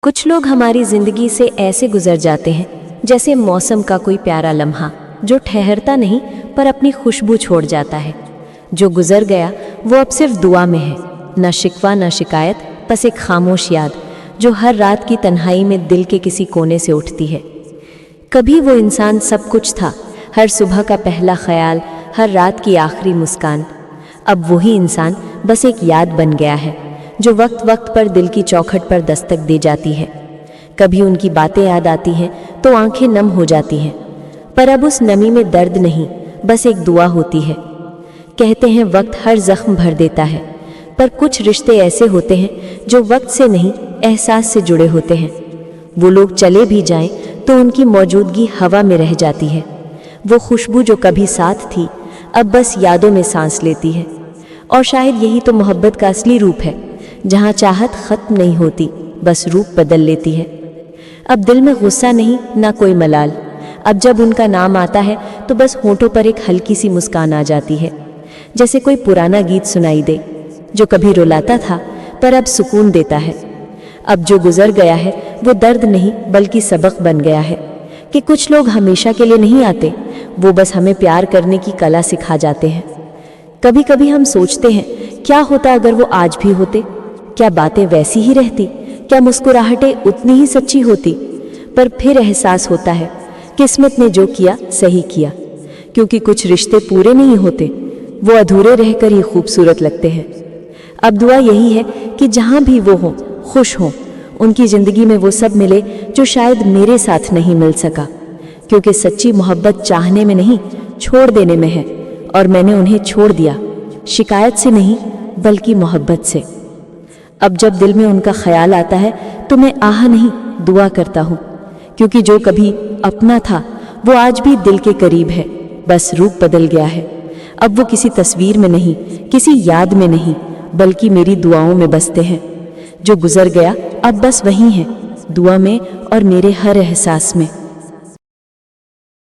कुछ लोग हमारी जिंदगी से ऐसे गुजर जाते हैं जैसे मौसम का कोई प्यारा लम्हा जो ठहरता नहीं पर अपनी खुशबू छोड़ जाता है। जो गुजर गया वो अब सिर्फ दुआ में है, न शिकवा न शिकायत, बस एक खामोश याद जो हर रात की तन्हाई में दिल के किसी कोने से उठती है। कभी वो इंसान सब कुछ था, हर सुबह का पहला ख्याल, हर रात की आखिरी मुस्कान। अब वही इंसान बस एक याद बन गया है जो वक्त वक्त पर दिल की चौखट पर दस्तक दे जाती है। कभी उनकी बातें याद आती हैं तो आंखें नम हो जाती हैं, पर अब उस नमी में दर्द नहीं, बस एक दुआ होती है। कहते हैं वक्त हर जख्म भर देता है, पर कुछ रिश्ते ऐसे होते हैं जो वक्त से नहीं एहसास से जुड़े होते हैं। वो लोग चले भी जाएं तो उनकी मौजूदगी हवा में रह जाती है। वो खुशबू जो कभी साथ थी अब बस यादों में सांस लेती है। और शायद यही तो मोहब्बत का असली रूप है, जहाँ चाहत ख़त्म नहीं होती, बस रूप बदल लेती है। अब दिल में गुस्सा नहीं, ना कोई मलाल। अब जब उनका नाम आता है तो बस होंठों पर एक हल्की सी मुस्कान आ जाती है, जैसे कोई पुराना गीत सुनाई दे जो कभी रुलाता था पर अब सुकून देता है। अब जो गुजर गया है वो दर्द नहीं बल्कि सबक बन गया है कि कुछ लोग हमेशा के लिए नहीं आते, वो बस हमें प्यार करने की कला सिखा जाते हैं। कभी कभी हम सोचते हैं क्या होता अगर वो आज भी होते, क्या बातें वैसी ही रहती, क्या मुस्कुराहटें उतनी ही सच्ची होती। पर फिर एहसास होता है किस्मत ने जो किया सही किया, क्योंकि कुछ रिश्ते पूरे नहीं होते, वो अधूरे रहकर ही खूबसूरत लगते हैं। अब दुआ यही है कि जहाँ भी वो हों खुश हों, उनकी ज़िंदगी में वो सब मिले जो शायद मेरे साथ नहीं मिल सका, क्योंकि सच्ची मोहब्बत चाहने में नहीं छोड़ देने में है, और मैंने उन्हें छोड़ दिया शिकायत से नहीं बल्कि मोहब्बत से। अब जब दिल में उनका ख्याल आता है तो मैं आह नहीं दुआ करता हूँ, क्योंकि जो कभी अपना था वो आज भी दिल के करीब है, बस रूप बदल गया है। अब वो किसी तस्वीर में नहीं, किसी याद में नहीं, बल्कि मेरी दुआओं में बसते हैं। जो गुजर गया अब बस वही है, दुआ में और मेरे हर एहसास में।